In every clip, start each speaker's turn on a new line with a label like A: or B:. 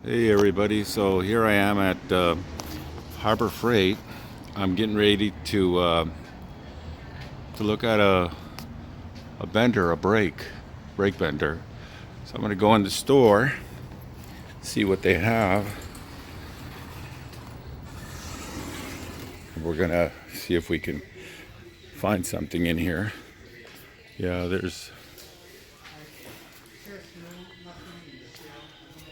A: Hey everybody, so here I am at Harbor Freight. I'm getting ready to look at a bender, a brake bender. So I'm going to go in the store, see what they have. We're going to see if we can find something in here. Yeah,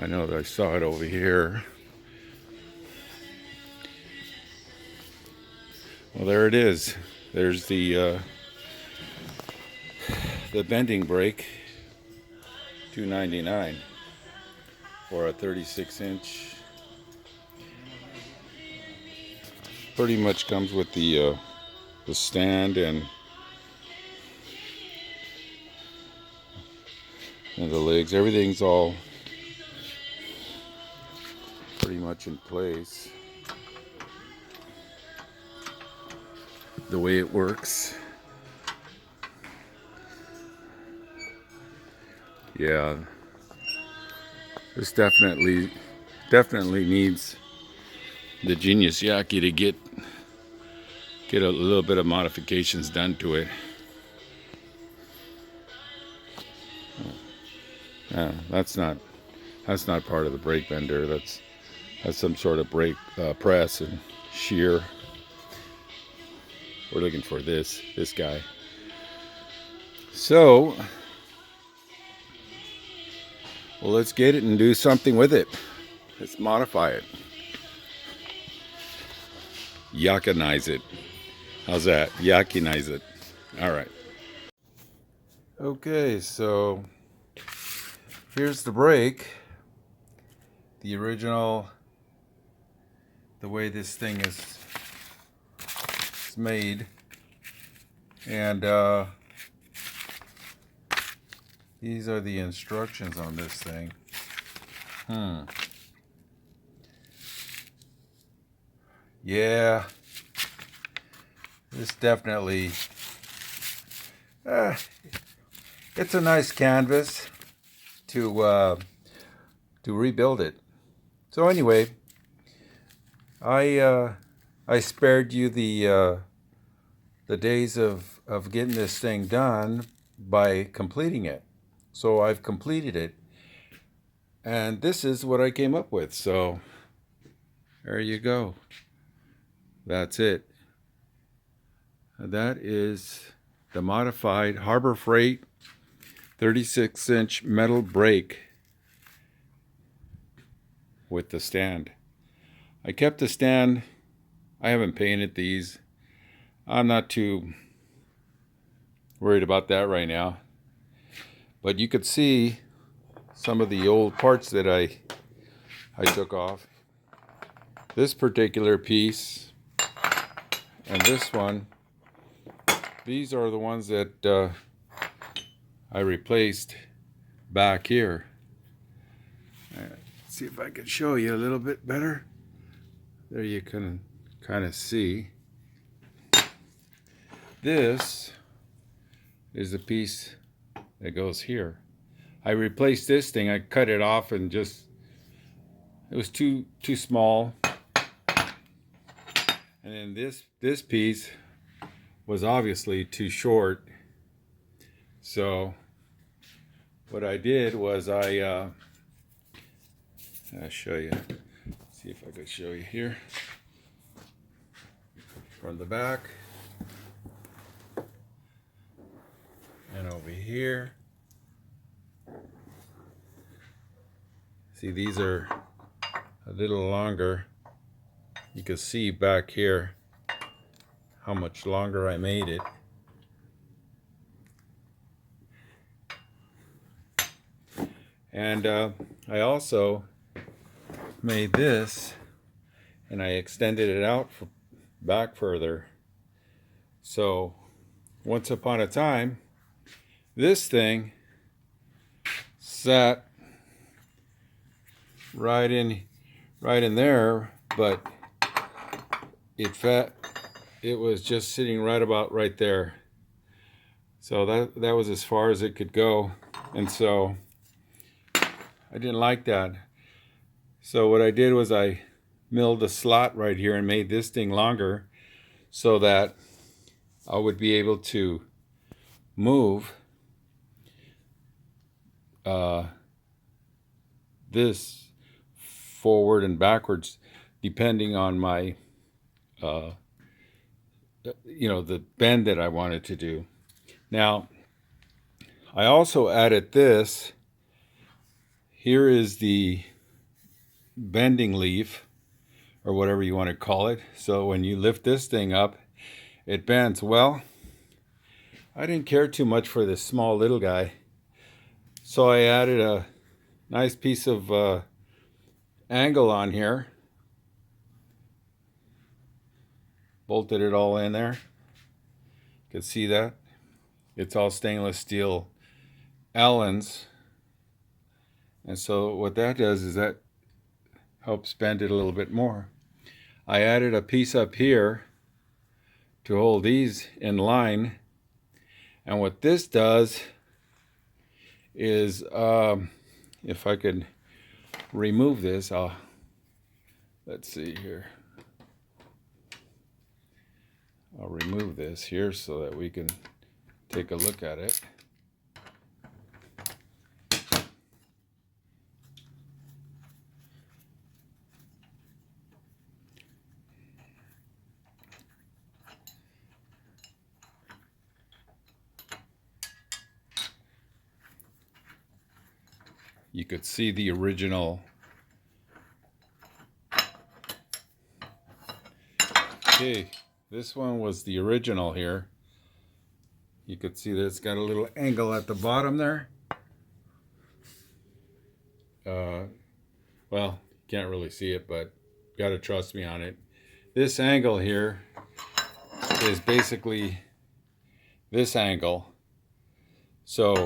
A: I know that I saw it over here. Well, there it is. There's the bending brake, $2.99 for a 36-inch. Pretty much comes with the stand and the legs. Everything's all pretty much in place. The way it works. Yeah, this definitely needs the Genius Yaki to get a little bit of modifications done to it. That's not part of the brake bender. That's some sort of brake press and shear. We're looking for this guy. So, well, let's get it and do something with it. Let's modify it. Yakinize it. How's that? Yakinize it. All right. Okay, so here's the brake. The original, the way this thing is made. And these are the instructions on this thing. Yeah, this definitely, it's a nice canvas to rebuild it. So anyway, I spared you the days of getting this thing done by completing it. So I've completed it, and this is what I came up with. So there you go. That's it. That is the modified Harbor Freight 36-inch metal brake with the stand. I kept the stand. I haven't painted these. I'm not too worried about that right now. But you could see some of the old parts that I took off. This particular piece and this one, these are the ones that I replaced back here. Let's see if I can show you a little bit better. There you can kind of see. This is the piece that goes here. I replaced this thing. I cut it off and just, it was too small. And then this piece was obviously too short. So what I did was I'll show you. See if I can show you here from the back and over here. See, these are a little longer. You can see back here how much longer I made it. And I also made this, and I extended it out back further. So once upon a time, this thing sat right in there, but it was just sitting right about right there. So that was as far as it could go. And so I didn't like that. So what I did was I milled a slot right here and made this thing longer so that I would be able to move this forward and backwards depending on my the bend that I wanted to do. Now I also added this. Here is the bending leaf, or whatever you want to call it. So when you lift this thing up, it bends. Well, I didn't care too much for this small little guy, so I added a nice piece of angle on here, bolted it all in there. You can see that it's all stainless steel Allens, and so what that does is that helps bend it a little bit more. I added a piece up here to hold these in line, and what this does is if I could remove this, let's see here. I'll remove this here so that we can take a look at it. You could see the original. Okay, this one was the original here. You could see that it's got a little angle at the bottom there. Well, can't really see it, but gotta trust me on it. This angle here is basically this angle. So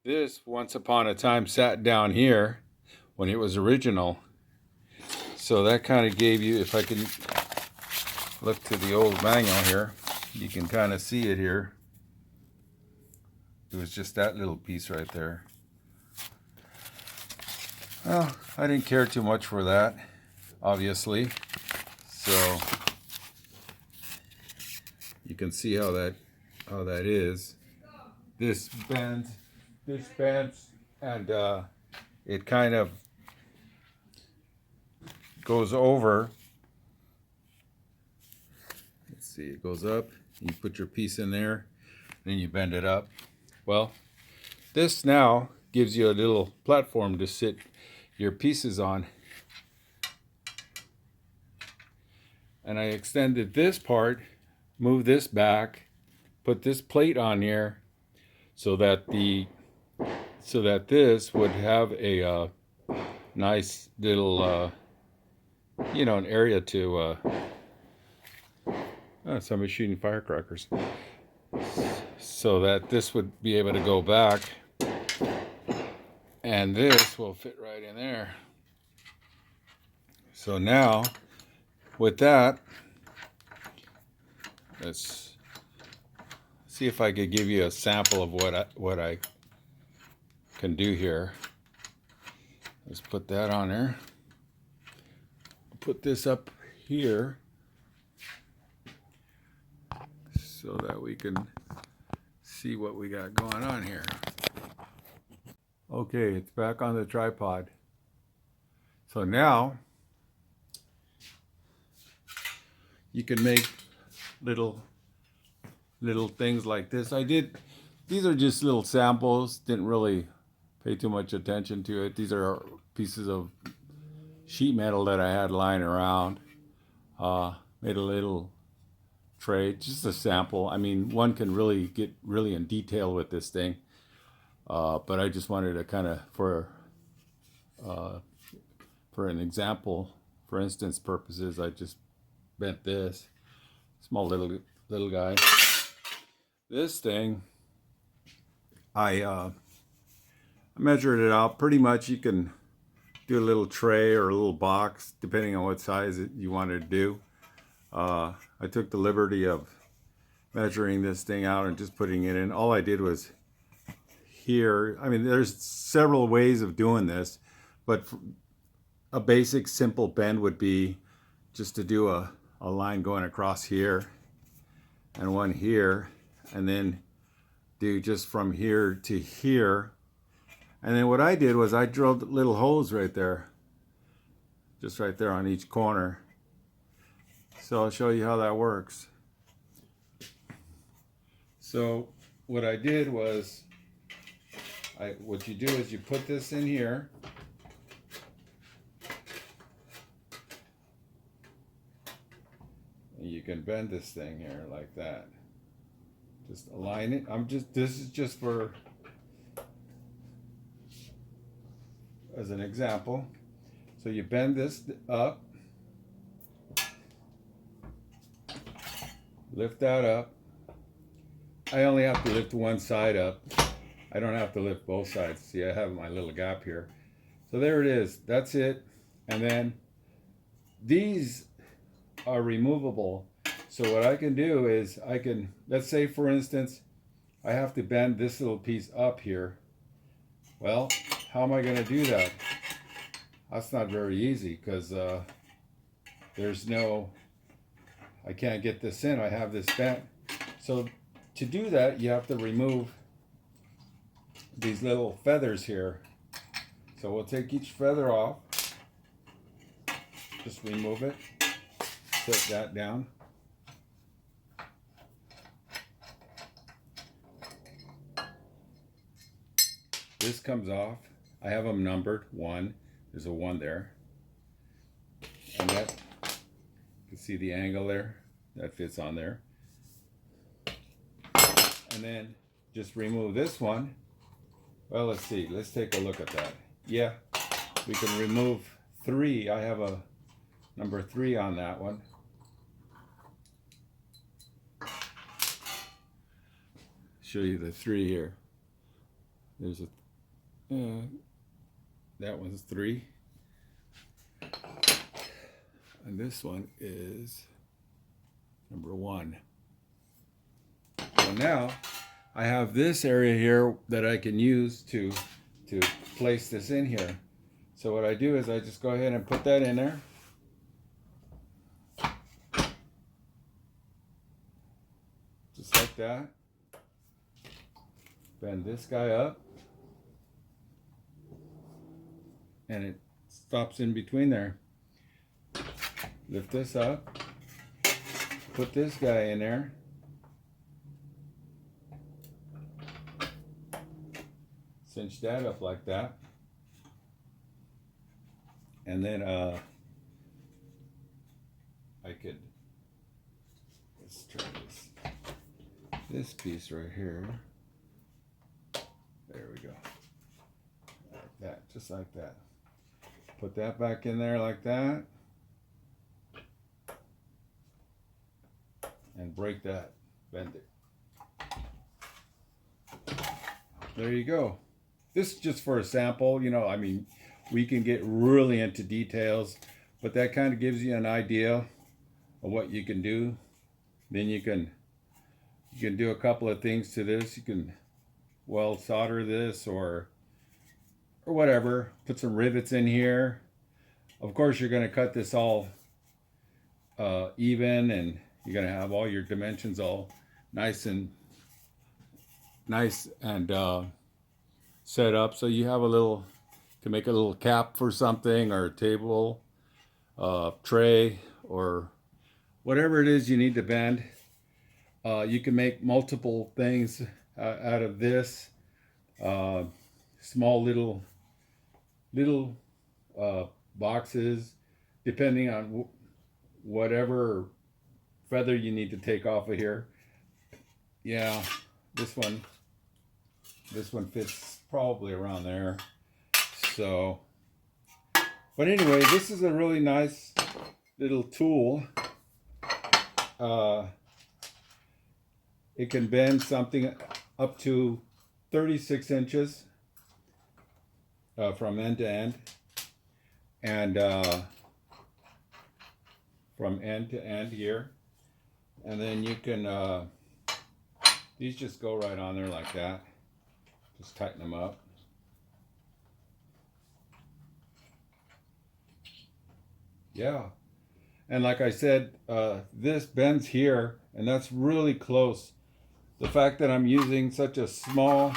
A: this, once upon a time, sat down here when it was original. So that kind of gave you, if I can look to the old manual here, you can kind of see it here. It was just that little piece right there. Well, I didn't care too much for that, obviously. So you can see how that is. This bends, and it kind of goes over. Let's see, it goes up. You put your piece in there, then you bend it up. Well, this now gives you a little platform to sit your pieces on. And I extended this part, moved this back, put this plate on here so that this would have a nice little an area to somebody's shooting firecrackers, so that this would be able to go back, and this will fit right in there. So now with that, let's see if I could give you a sample of what I can do here. Let's put that on there. Put this up here so that we can see what we got going on here. Okay, it's back on the tripod. So now you can make little things like this. These are just little samples, didn't really pay too much attention to it. These are pieces of sheet metal that I had lying around. Made a little tray, just a sample. I mean, one can really get really in detail with this thing. But I just wanted to kind of, for an example, for instance purposes, I just bent this small little guy. This thing, I measured it out. Pretty much you can do a little tray or a little box depending on what size you wanted to do. I took the liberty of measuring this thing out and just putting it in. All I did was here, I mean, there's several ways of doing this, but a basic simple bend would be just to do a line going across here and one here, and then do just from here to here. And then what I did was I drilled little holes right there, just right there on each corner. So I'll show you how that works. So what I did was, what you do is you put this in here. And you can bend this thing here like that. Just align it. This is just for, as an example. So you bend this up, lift that up. I only have to lift one side up. I don't have to lift both sides. See, I have my little gap here. So there it is. That's it. And then these are removable. So what I can do is I can, let's say for instance, I have to bend this little piece up here. Well, how am I going to do that? That's not very easy because there's no, I can't get this in. I have this bent. So to do that, you have to remove these little feathers here. So we'll take each feather off. Just remove it. Set that down. This comes off. I have them numbered. 1. There's a 1 there. And that, you can see the angle there. That fits on there. And then just remove this one. Well, let's see. Let's take a look at that. Yeah, we can remove 3. I have a number 3 on that one. Show you the 3 here. There's a that one's 3, and this one is number 1. So now I have this area here that I can use to place this in here. So what I do is I just go ahead and put that in there. Just like that. Bend this guy up. And it stops in between there. Lift this up. Put this guy in there. Cinch that up like that. And then I could, let's try this piece right here. There we go. Like that, just like that. Put that back in there like that. And break that. Bend it. There you go. This is just for a sample. You know, I mean, we can get really into details, but that kind of gives you an idea of what you can do. Then you can do a couple of things to this. You can weld solder this or whatever. Put some rivets in here. Of course, you're going to cut this all even, and you're going to have all your dimensions all nice and set up. So you have a little, to make a little cap for something, or a table, tray, or whatever it is you need to bend. You can make multiple things out of this. Small little boxes, depending on whatever feather you need to take off of here. Yeah, this one fits probably around there. So, but anyway, this is a really nice little tool. It can bend something up to 36 inches from end to end, and from end to end here. And then you can, these just go right on there like that. Just tighten them up. Yeah. And like I said, this bends here, and that's really close. The fact that I'm using such a small,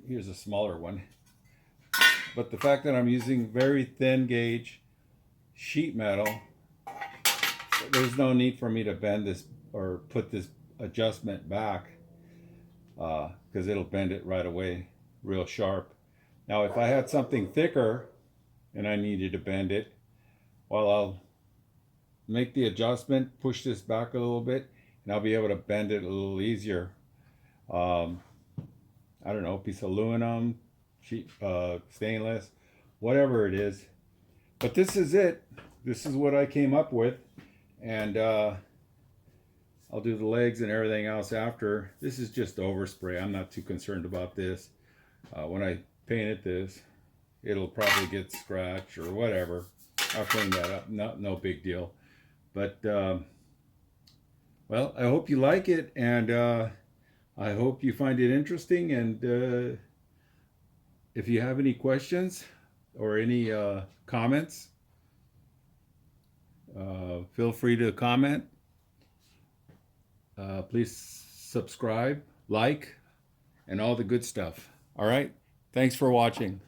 A: here's a smaller one, but the fact that I'm using very thin gauge sheet metal, there's no need for me to bend this or put this adjustment back, because it'll bend it right away real sharp. Now if I had something thicker and I needed to bend it, well, I'll make the adjustment, push this back a little bit, and I'll be able to bend it a little easier. um, I don't know, piece of aluminum, sheet, stainless, whatever it is. But this is it. This is what I came up with, and I'll do the legs and everything else after. This is just overspray. I'm not too concerned about this. When I painted this, it'll probably get scratched or whatever. I'll clean that up. No big deal. But well, I hope you like it, and I hope you find it interesting. And if you have any questions or any comments, feel free to comment. Please subscribe, like, and all the good stuff. All right. Thanks for watching.